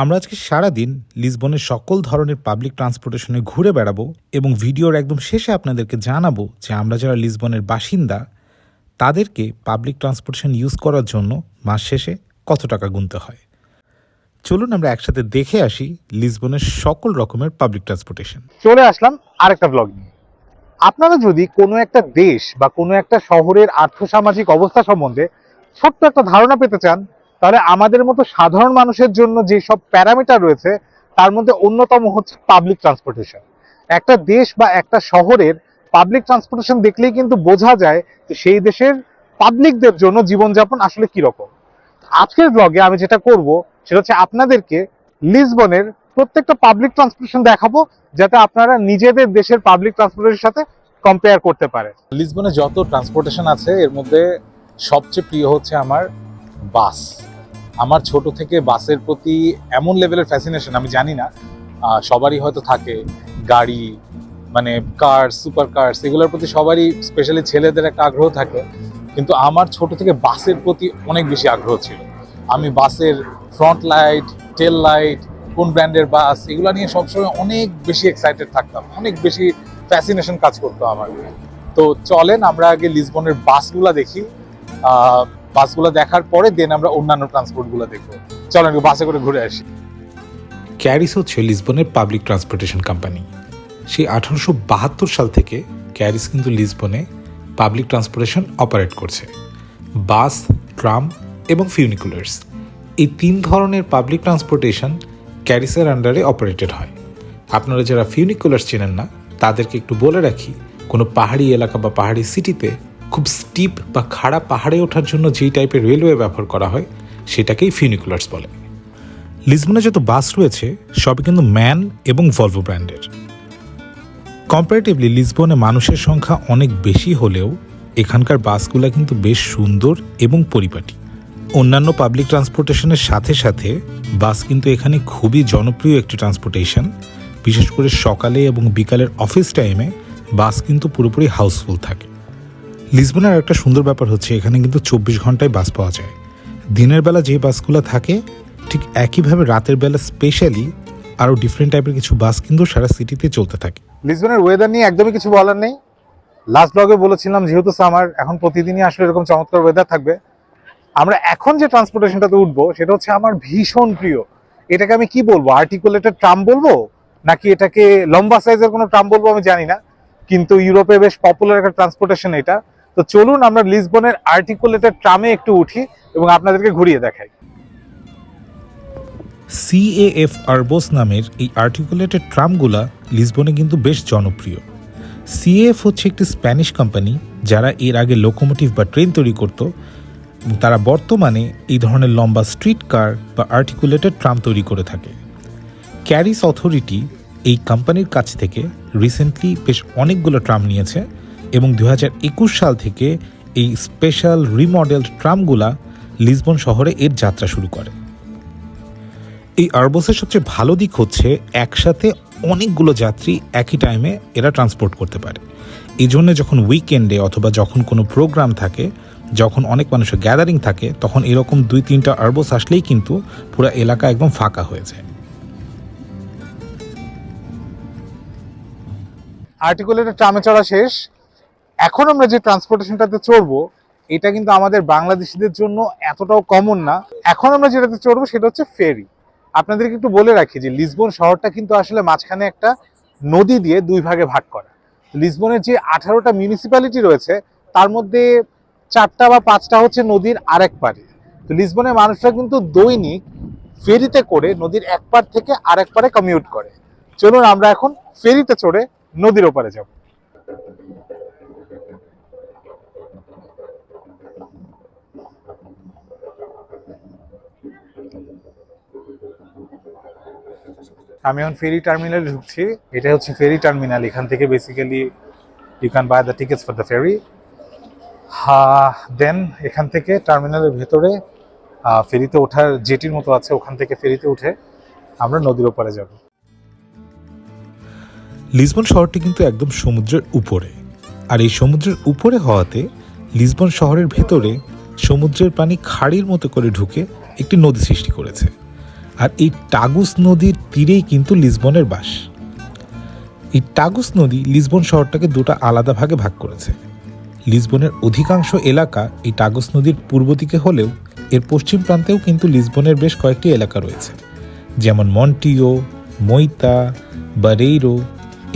আমরা আজকে সারাদিন লিসবনের সকল ধরনের পাবলিক ট্রান্সপোর্টেশনে ঘুরে বেড়াবো এবং ভিডিওর একদম শেষে আপনাদেরকে জানাবো যে আমরা যারা লিসবনের বাসিন্দা তাদেরকে পাবলিক ট্রান্সপোর্টেশন ইউজ করার জন্য মাস শেষে কত টাকা গুনতে হয়। চলুন আমরা একসাথে দেখে আসি লিসবনের সকল রকমের পাবলিক ট্রান্সপোর্টেশন। চলে আসলাম আরেকটা ব্লগ নিয়ে। আপনারা যদি কোনো একটা দেশ বা কোনো একটা শহরের আর্থসামাজিক অবস্থা সম্বন্ধে ছোট্ট একটা ধারণা পেতে চান, তাহলে আমাদের মতো সাধারণ মানুষের জন্য যে সব প্যারামিটার রয়েছে তার মধ্যে অন্যতম হচ্ছে পাবলিক ট্রান্সপোর্টেশন। একটা দেশ বা একটা শহরের পাবলিক ট্রান্সপোর্টেশন দেখলেই কিন্তু বোঝা যায় যে সেই দেশের পাবলিকদের জন্য জীবনযাপন আসলে কিরকম। আজকের ব্লগে আমি যেটা করব সেটা হচ্ছে আপনাদেরকে লিসবনের প্রত্যেকটা পাবলিক ট্রান্সপোর্টেশন দেখাবো, যাতে আপনারা নিজেদের দেশের পাবলিক ট্রান্সপোর্টেশনের সাথে কম্পেয়ার করতে পারে। লিসবনে যত ট্রান্সপোর্টেশন আছে এর মধ্যে সবচেয়ে প্রিয় হচ্ছে আমার বাস। আমার ছোট থেকে বাসের প্রতি এমন লেভেলের ফ্যাসিনেশন, আমি জানি না সবারই হয়তো থাকে, গাড়ি মানে কার, সুপার কার্স, এগুলোর প্রতি সবারই স্পেশালি ছেলেদের একটা আগ্রহ থাকে, কিন্তু আমার ছোট থেকে বাসের প্রতি অনেক বেশি আগ্রহ ছিল। আমি বাসের ফ্রন্ট লাইট, টেল লাইট, কোন ব্র্যান্ডের বাস, এগুলো নিয়ে সবসময় অনেক বেশি এক্সাইটেড থাকতাম, অনেক বেশি ফ্যাসিনেশন কাজ করতো আমার। তো চলেন আমরা আগে লিসবনের বাসগুলো দেখি, বাসগুলো দেখার পরে দেন আমরা অন্যান্য ট্রান্সপোর্টগুলো দেখবো। চলেন বাসে করে ঘুরে আসি। ক্যারিস হচ্ছে লিসবনের পাবলিক ট্রান্সপোর্টেশন কোম্পানি। সেই 1872 সাল থেকে ক্যারিস কিন্তু লিসবনে পাবলিক ট্রান্সপোর্টেশন অপারেট করছে। বাস, ট্রাম এবং ফিউনিকুলার্স, এই তিন ধরনের পাবলিক ট্রান্সপোর্টেশন ক্যারিসের আন্ডারে অপারেটেড হয়। আপনারা যারা ফিউনিকুলার্স চেনেন না তাদেরকে একটু বলে রাখি, কোনো পাহাড়ি এলাকা বা পাহাড়ি সিটিতে খুব স্টিপ বা খাড়া পাহাড়ে ওঠার জন্য যেই টাইপের রেলওয়ে ব্যবহার করা হয় সেটাকেই ফিউনিকুলার্স বলে। লিসবনে যত বাস রয়েছে সবই কিন্তু ম্যান এবং ভলভো ব্র্যান্ডের। কম্পারেটিভলি লিসবনে মানুষের সংখ্যা অনেক বেশি হলেও এখানকার বাসগুলো কিন্তু বেশ সুন্দর এবং পরিপাটি। অন্যান্য পাবলিক ট্রান্সপোর্টেশনের সাথে সাথে বাস কিন্তু এখানে খুবই জনপ্রিয় একটি ট্রান্সপোর্টেশন। বিশেষ করে সকালে এবং বিকালের অফিস টাইমে বাস কিন্তু পুরোপুরি হাউসফুল থাকে। লিসবনের একটা সুন্দর ব্যাপার হচ্ছে এখানে কিন্তু 24 ঘন্টায় বাস পাওয়া যায়। দিনের বেলা যে বাসগুলো থাকে ঠিক একইভাবে রাতের বেলা স্পেশালি আরও ডিফারেন্ট টাইপের কিছু বাস কিন্তু সারা সিটিতে চলতে থাকে। লিসবনের ওয়েদার নিয়ে একদমই কিছু বলার নেই। লাস্ট ব্লগে বলেছিলাম যেহেতু সামার, এখন প্রতিদিনই আসলে এরকম চমৎকার ওয়েদার থাকবে। আমরা এখন যে ট্রান্সপোর্টেশনটাতে উঠবো সেটা হচ্ছে আমার ভীষণ প্রিয়। এটাকে আমি কি বলবো, আর্টিকুলেটেড ট্রাম বলবো নাকি এটাকে লম্বা সাইজের কোনো ট্রাম বলবো আমি জানি না, কিন্তু ইউরোপে বেশ পপুলার একটা ট্রান্সপোর্টেশন এটা। তো চলুন আমরা লিসবনের আর্টিকুলেটেড ট্রামে একটু উঠি এবং আপনাদেরকে ঘুরিয়ে দেখাই। CAF আরবোস নামের এই আর্টিকুলেটেড ট্রামগুলা লিসবনে কিন্তু বেশ জনপ্রিয়। CAF হচ্ছে একটি স্প্যানিশ কোম্পানি যারা এর আগে লোকোমোটিভ বা ট্রেন তৈরি করত। তারা বর্তমানে এই ধরনের লম্বা স্ট্রিট কার বা আর্টিকুলেটেড ট্রাম তৈরি করে থাকে। ক্যারিস অথরিটি এই কোম্পানির কাছ থেকে রিসেন্টলি বেশ অনেকগুলো ট্রাম নিয়েছে এবং 2021 সাল থেকে এই স্পেশাল রিমডেলড ট্রামগুলা লিসবন শহরে এর যাত্রা শুরু করে। এই আরবোসের সবচেয়ে ভালো দিক হচ্ছে একসাথে অনেকগুলো যাত্রী একই টাইমে এরা ট্রান্সপোর্ট করতে পারে। এই জন্য যখন উইকেন্ডে অথবা যখন কোনো প্রোগ্রাম থাকে, যখন অনেক মানুষের গ্যাদারিং থাকে, তখন এরকম 2-3টা আরবোস আসলেই কিন্তু পুরো এলাকা একদম ফাঁকা হয়ে যায়। আর্টিকুলেটেড ট্রামে চড়া শেষ। এখন আমরা যে ট্রান্সপোর্টেশনটাতে চড়বো এটা কিন্তু আমাদের বাংলাদেশিদের জন্য এতটাও কমন না। এখন আমরা যেটাতে চড়বো সেটা হচ্ছে ফেরি। আপনাদেরকে একটু বলে রাখি যে লিসবন শহরটা কিন্তু আসলে মাঝখানে একটা নদী দিয়ে দুই ভাগে ভাগ করা। লিসবনের যে 18টা মিউনিসিপ্যালিটি রয়েছে তার মধ্যে 4টা বা 5টা হচ্ছে নদীর আরেক পারে। তো লিসবনের মানুষরা কিন্তু দৈনিক ফেরিতে করে নদীর এক পার থেকে আরেক পারে কমিউট করে। চলুন আমরা এখন ফেরিতে চড়ে নদীর ওপারে যাব। আমি এখন ফেরি টার্মিনালে ঢুকছি। এটা হচ্ছে ফেরি টার্মিনাল। এখান থেকে basically you can buy the tickets for the ferry. Then এখান থেকে টার্মিনালের ভেতরে ফেরিতে ওঠার জেটির মতো আছে, ওখান থেকে ফেরিতে উঠে আমরা নদীর ওপারে যাব। লিসবন শহরটি কিন্তু একদম সমুদ্রের উপরে, আর এই সমুদ্রের উপরে হওয়াতে লিসবন শহরের ভেতরে সমুদ্রের পানি খাড়ির মতো করে ঢুকে একটি নদী সৃষ্টি করেছে। আর এই টাগুস নদীর তীরেই কিন্তু লিসবনের বাস। এই টাগুস নদী লিসবন শহরটাকে দুটো আলাদা ভাগে ভাগ করেছে। লিসবনের অধিকাংশ এলাকা এই টাগুস নদীর পূর্ব দিকে হলেও এর পশ্চিম প্রান্তেও কিন্তু লিসবনের বেশ কয়েকটি এলাকা রয়েছে, যেমন মন্টিও, মইতা, বারেইরো।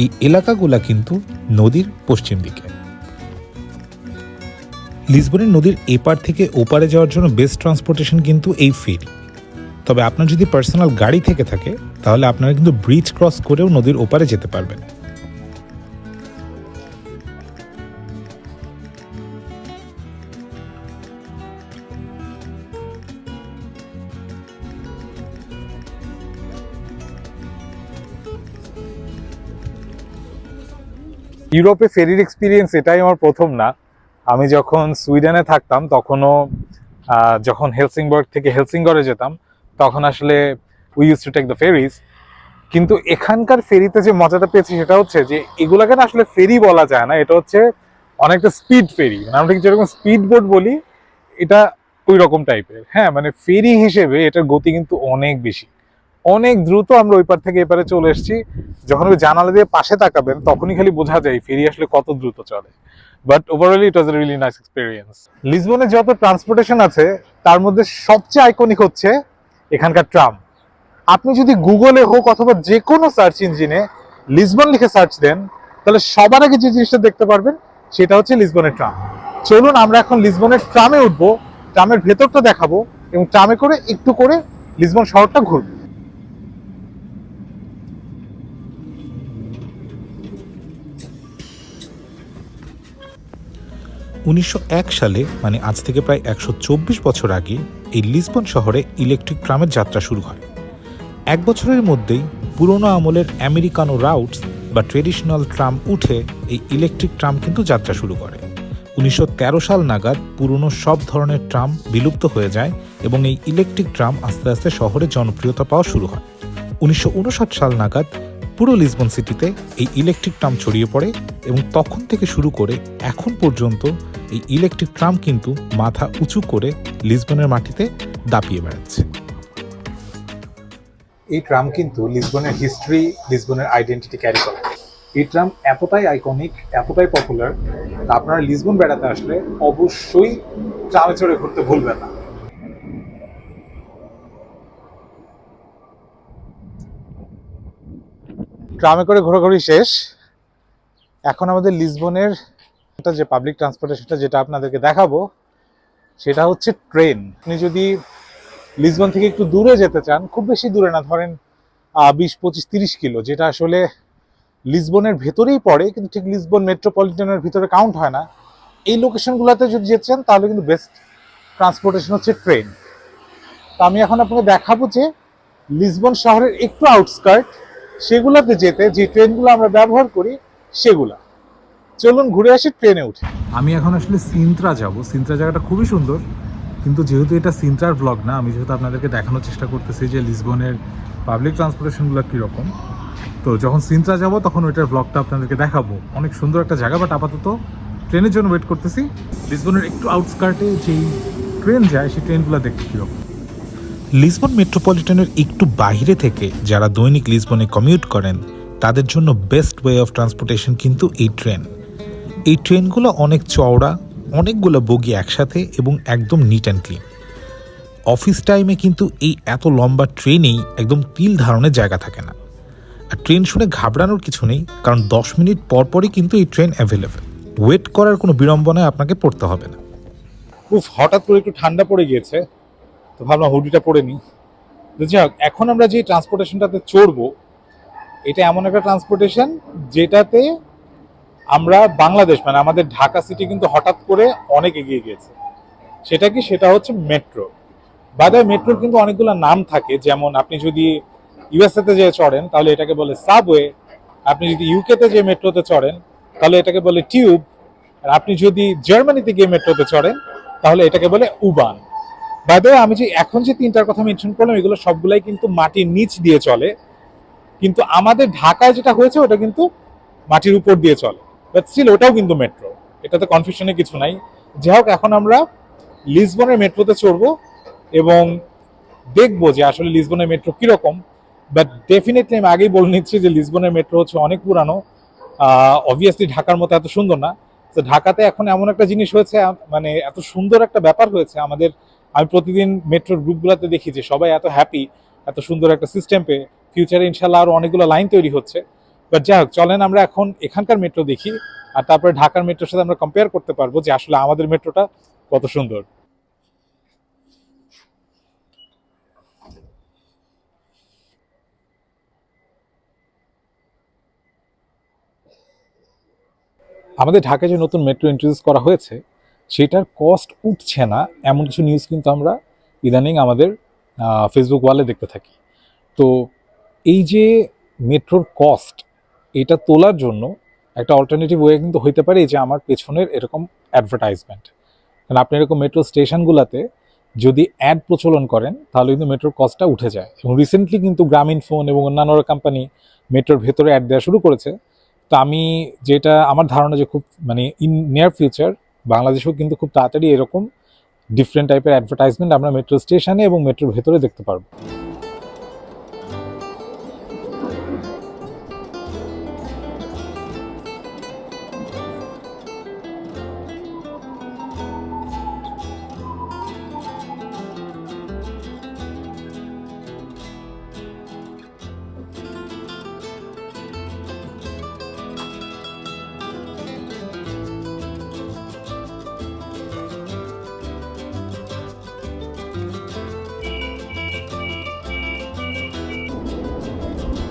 এই এলাকাগুলা কিন্তু নদীর পশ্চিম দিকে। লিসবনের নদীর এপার থেকে ওপারে যাওয়ার জন্য বেস্ট ট্রান্সপোর্টেশন কিন্তু এই ফেরি। তবে আপনার যদি পার্সোনাল গাড়ি থেকে থাকে তাহলে আপনারা কিন্তু ব্রিজ ক্রস করেও নদীর ওপারে যেতে পারবেন। ইউরোপে ফেরির এক্সপিরিয়েন্স এটাই আমার প্রথম না। আমি যখন সুইডেনে থাকতাম তখনও যখন হেলসিংবর্গ থেকে হেলসিঙ্গরে যেতাম তখন আসলে we use to take the ferries. কিন্তু এখানকার ফেরিতে যে মজাটা পেয়েছি সেটা হচ্ছে যে এগুলাকে না আসলে ফেরি বলা যায় না, এটা হচ্ছে অনেকটা স্পিড ফেরি। মানে আমরা যেরকম স্পিড বোট বলি এটা ওই রকম টাইপের। হ্যাঁ, মানে ফেরি হিসেবে এটার গতি কিন্তু অনেক বেশি, অনেক দ্রুত আমরা ওই পার থেকে এপারে চলে এসেছি। যখন ওই জানালা দিয়ে পাশে তাকাবেন তখনই খালি বোঝা যায় ফেরি আসলে কত দ্রুত চলে। But overall it was a really nice experience. লিসবনে যত ট্রান্সপোর্টেশন আছে তার মধ্যে সবচেয়ে আইকনিক হচ্ছে এখানকার ট্রাম। আপনি যদি গুগলে হোক অথবা যে কোনো সার্চ ইঞ্জিনে লিসবন লিখে সার্চ দেন তাহলে সবার আগে যে জিনিসটা দেখতে পারবেন সেটা হচ্ছে লিসবনের ট্রাম। চলুন আমরা এখন লিসবনের ট্রামে উঠবো, ট্রামের ভেতরটা দেখাবো এবং ট্রামে করে একটু করে লিসবন শহরটা ঘুরবো। 1901 সালে, মানে আজ থেকে প্রায় 124 বছর আগে, এই লিসবন শহরে ইলেকট্রিক ট্রামের যাত্রা শুরু হয়। এক বছরের মধ্যেই পুরোনো আমলের আমেরিকানো রাউটস বা ট্রেডিশনাল ট্রাম উঠে এই ইলেকট্রিক ট্রাম কিন্তু যাত্রা শুরু করে। 1913 সাল নাগাদ পুরনো সব ধরনের ট্রাম বিলুপ্ত হয়ে যায় এবং এই ইলেকট্রিক ট্রাম আস্তে আস্তে শহরে জনপ্রিয়তা পাওয়া শুরু হয়। 1959 সাল নাগাদ পুরো লিসবন সিটিতে এই ইলেকট্রিক ট্রাম ছড়িয়ে পড়ে এবং তখন থেকে শুরু করে এখন পর্যন্ত এই ইলেকট্রিক ট্রাম কিন্তু মাথা উঁচু করে লিসবনের মাটিতে দাপিয়ে বেড়াচ্ছে। এই ট্রাম কিন্তু লিসবনের হিস্ট্রি, লিসবনের আইডেন্টিটি ক্যারি করে। এই ট্রাম এতটাই আইকনিক, এতটাই পপুলার, আপনারা লিসবন বেড়াতে আসলে অবশ্যই ট্রামে চড়ে ঘুরতে ভুলবেন না। ট্রামে করে ঘোরাঘুরি শেষ। এখন আমাদের লিসবনের যে পাবলিক ট্রান্সপোর্টেশনটা যেটা আপনাদেরকে দেখাবো সেটা হচ্ছে ট্রেন। আপনি যদি লিসবন থেকে একটু দূরে যেতে চান, খুব বেশি দূরে না, ধরেন 20, 25, 30 কিলো, যেটা আসলে লিসবনের ভেতরেই পড়ে কিন্তু ঠিক লিসবন মেট্রোপলিটনের ভিতরে কাউন্ট হয় না, এই লোকেশনগুলোতে যদি যেতে চান তাহলে কিন্তু বেস্ট ট্রান্সপোর্টেশন হচ্ছে ট্রেন। তো আমি এখন আপনাকে দেখাবো যে লিসবন শহরের একটু আউটস্কার্ট সেগুলোতে যেতে যে ট্রেনগুলো আমরা ব্যবহার করি সেগুলা। চলুন ঘুরে আসি ট্রেনে উঠে। আমি এখন আসলে সিন্ত্রা যাব। সিন্ত্রা জায়গাটা খুবই সুন্দর, কিন্তু যেহেতু এটা সিন্ত্রার ব্লগ না, আমি যেহেতু আপনাদেরকে দেখানোর চেষ্টা করতেছি যে লিসবনের পাবলিক ট্রান্সপোর্টেশনগুলো কীরকম, তো যখন সিন্ত্রা যাব তখন ওইটার ব্লগটা আপনাদেরকে দেখাবো। অনেক সুন্দর একটা জায়গা, বাট আপাতত ট্রেনের জন্য ওয়েট করতেছি। লিসবনের একটু আউটস্কার্টে যেই ট্রেন যায় সেই ট্রেনগুলো দেখতে কীরকম। লিসবন মেট্রোপলিটনের একটু বাইরে থেকে যারা দৈনিক লিসবনে কমিউট করেন তাদের জন্য বেস্ট ওয়ে অফ ট্রান্সপোর্টেশন কিন্তু এই ট্রেন। এই ট্রেনগুলো অনেক চওড়া, অনেকগুলো বগি একসাথে এবং একদম নিট অ্যান্ড ক্লিন। অফিস টাইমে কিন্তু এই এত লম্বা ট্রেনেই একদম তিল ধারণের জায়গা থাকে না। আর ট্রেন শুনে ঘাবড়ানোর কিছু নেই, কারণ 10 মিনিট পরই কিন্তু এই ট্রেন অ্যাভেলেবেল। ওয়েট করার কোনো বিড়ম্বনায় আপনাকে পড়তে হবে না। খুব হঠাৎ করে একটু ঠান্ডা পড়ে গিয়েছে, তো ভাবলাম হুডিটা পরে নিই। যাই হোক, এখন আমরা যে ট্রান্সপোর্টেশনটাতে চড়বো এটা এমন একটা ট্রান্সপোর্টেশন যেটাতে আমরা বাংলাদেশ, মানে আমাদের ঢাকা সিটি কিন্তু হঠাৎ করে অনেক এগিয়ে গিয়েছে। সেটা কি? সেটা হচ্ছে মেট্রো। বাদায় মেট্রোর কিন্তু অনেকগুলো নাম থাকে, যেমন আপনি যদি ইউএসএ তে যে চড়েন তাহলে এটাকে বলে সাবওয়ে, আপনি যদি ইউকে তে যে মেট্রোতে চড়েন তাহলে এটাকে বলে টিউব, আর আপনি যদি জার্মানিতে গিয়ে মেট্রোতে চড়েন তাহলে এটাকে বলে উবান। বাদায় আমি যে এখন যে তিনটার কথা মেনশন করলাম এগুলো সবগুলাই কিন্তু মাটির নিচ দিয়ে চলে, কিন্তু আমাদের ঢাকায় যেটা হয়েছে ওটা কিন্তু মাটির উপর দিয়ে চলে, বাট স্টিল ওটাও কিন্তু মেট্রো, এটাতে কনফিউশনের কিছু নাই। যাই হোক, এখন আমরা লিসবনের মেট্রোতে চড়বো এবং দেখবো যে আসলে লিসবনের মেট্রো কিরকম। বাট ডেফিনেটলি আমি আগেই বলে নিচ্ছি যে লিসবনের মেট্রো হচ্ছে অনেক পুরানো, অবভিয়াসলি ঢাকার মতো এত সুন্দর না। তো ঢাকাতে এখন এমন একটা জিনিস হয়েছে, মানে এত সুন্দর একটা ব্যাপার হয়েছে আমাদের, আমি প্রতিদিন মেট্রোর গ্রুপগুলোতে দেখি যে সবাই এত হ্যাপি, এত সুন্দর একটা সিস্টেম পেয়ে। ফিউচারে ইনশাল্লাহ আরো অনেকগুলো লাইন তৈরি হচ্ছে। বাট যাই হোক, চলেন আমরা এখন এখানকার মেট্রো দেখি, আর তারপরে ঢাকার মেট্রোর সাথে আমরা কম্পেয়ার করতে পারবো যে আসলে আমাদের মেট্রোটা কত সুন্দর। আমাদের ঢাকায় যে নতুন মেট্রো ইন্ট্রোডিউস করা হয়েছে সেটার কস্ট উঠছে না, এমন কিছু নিউজ কিন্তু আমরা ইদানিং আমাদের ফেসবুক ওয়ালে দেখতে থাকি। তো এই যে মেট্রোর কস্ট, এটা তোলার জন্য একটা অল্টারনেটিভ ওয়ে কিন্তু হইতে পারে যে আমার পেছনের এরকম অ্যাডভার্টাইজমেন্ট। কারণ আপনি এরকম মেট্রো স্টেশনগুলোতে যদি অ্যাড প্রচলন করেন তাহলে কিন্তু মেট্রোর কস্টটা উঠে যায়। এবং রিসেন্টলি কিন্তু গ্রামীণ ফোন এবং অন্যান্য কোম্পানি মেট্রোর ভেতরে অ্যাড দেওয়া শুরু করেছে। তো আমি যেটা আমার ধারণা যে খুব মানে ইন নিয়ার ফিউচার বাংলাদেশেও কিন্তু খুব তাড়াতাড়ি এরকম ডিফারেন্ট টাইপের অ্যাডভার্টাইজমেন্ট আমরা মেট্রো স্টেশনে এবং মেট্রোর ভেতরে দেখতে পারবো।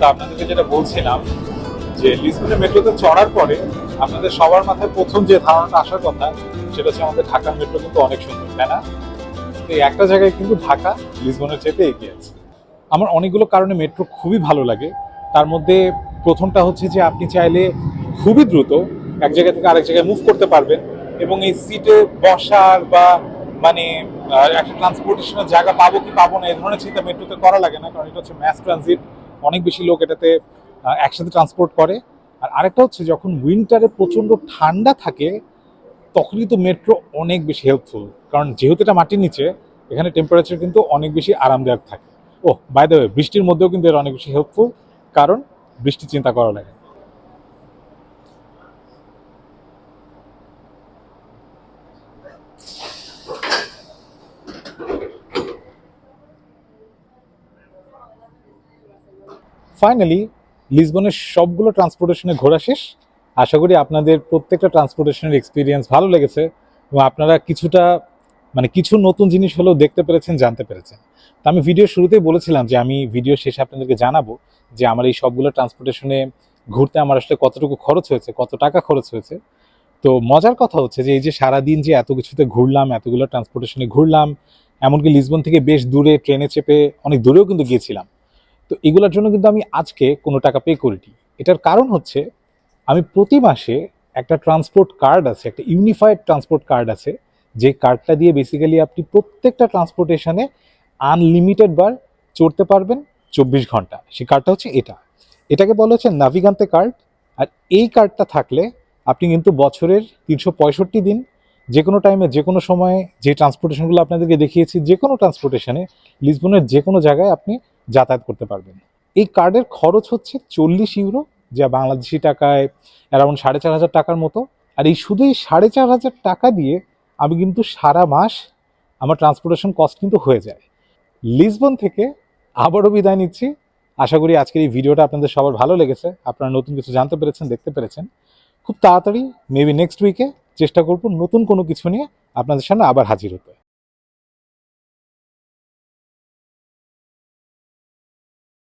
তো আপনাদেরকে যেটা বলছিলাম যে লিসবনের মেট্রোতে চড়ার পরে আপনাদের সবার মাথায় প্রথম যে ধারণাটা আসার কথা সেটা হচ্ছে আমাদের ঢাকার মেট্রো কিন্তু অনেক সুন্দর, তাই না? তো এই একটা জায়গায় কিন্তু ঢাকা লিসবনের চেয়ে এগিয়ে আছে। আমার অনেকগুলো কারণে মেট্রো খুবই ভালো লাগে। তার মধ্যে প্রথমটা হচ্ছে যে আপনি চাইলে খুবই দ্রুত এক জায়গা থেকে আরেক জায়গায় মুভ করতে পারবেন, এবং এই সিটে বসার বা মানে একটা ট্রান্সপোর্টেশনের জায়গা পাবো কি পাবো না এই ধরনের চিন্তা মেট্রোতে করা লাগে না, কারণ এটা হচ্ছে ম্যাস ট্রানজিট। অনেক বেশি লোক এটাতে একসাথে ট্রান্সপোর্ট করে। আর আরেকটা হচ্ছে যখন উইন্টারে প্রচণ্ড ঠান্ডা থাকে তখন কিন্তু মেট্রো অনেক বেশি হেল্পফুল, কারণ যেহেতু এটা মাটির নিচে এখানে টেম্পারেচার কিন্তু অনেক বেশি আরামদায়ক থাকে। ও বাই দ্য ওয়ে, বৃষ্টির মধ্যেও কিন্তু এটা অনেক বেশি হেল্পফুল, কারণ বৃষ্টি চিন্তা করা লাগে। ফাইনালি লিসবনের সবগুলো ট্রান্সপোর্টেশনে ঘোরা শেষ। আশা করি আপনাদের প্রত্যেকটা ট্রান্সপোর্টেশনের এক্সপিরিয়েন্স ভালো লেগেছে এবং আপনারা কিছুটা মানে কিছু নতুন জিনিস হলেও দেখতে পেরেছেন, জানতে পেরেছেন। তো আমি ভিডিওর শুরুতেই বলেছিলাম যে আমি ভিডিও শেষে আপনাদেরকে জানাবো যে আমার এই সবগুলো ট্রান্সপোর্টেশনে ঘুরতে আমার আসলে কতটুকু খরচ হয়েছে, কত টাকা খরচ হয়েছে। তো মজার কথা হচ্ছে যে এই যে সারাদিন যে এত কিছুতে ঘুরলাম, এতগুলো ট্রান্সপোর্টেশনে ঘুরলাম, এমনকি লিসবন থেকে বেশ দূরে ট্রেনে চেপে অনেক দূরেও কিন্তু গিয়েছিলাম। তো এগুলোর জন্য কিন্তু আমি আজকে কোনো টাকা পে করিনি। এটার কারণ হচ্ছে আমি প্রতি মাসে একটা ট্রান্সপোর্ট কার্ড আছে, একটা ইউনিফাইড ট্রান্সপোর্ট কার্ড আছে, যে কার্ডটা দিয়ে বেসিক্যালি আপনি প্রত্যেকটা ট্রান্সপোর্টেশনে আনলিমিটেড বার চড়তে পারবেন 24 ঘন্টা। সেই কার্ডটা হচ্ছে এটাকে বলা হচ্ছে নাভিগান্তে কার্ড। আর এই কার্ডটা থাকলে আপনি কিন্তু বছরের 365 দিন যে কোনো টাইমে যে কোনো সময়ে যে ট্রান্সপোর্টেশনগুলো আপনাদেরকে দেখিয়েছি যে কোনো ট্রান্সপোর্টেশনে লিসবনের যে কোনো জায়গায় আপনি যাতায়াত করতে পারবেন। এই কার্ডের খরচ হচ্ছে 40 ইউরো, যা বাংলাদেশি টাকায় অ্যারাউন্ড 4,500 টাকার মতো। আর এই শুধু এই 4,500 টাকা দিয়ে আমি কিন্তু সারা মাস আমার ট্রান্সপোর্টেশন কস্ট কিন্তু হয়ে যায়। লিসবন থেকে আবারও বিদায় নিচ্ছি। আশা করি আজকের এই ভিডিওটা আপনাদের সবার ভালো লেগেছে, আপনারা নতুন কিছু জানতে পেরেছেন, দেখতে পেরেছেন। খুব তাড়াতাড়ি মেবি নেক্সট উইকে চেষ্টা করব নতুন কোনো কিছু নিয়ে আপনাদের সামনে আবার হাজির হতে।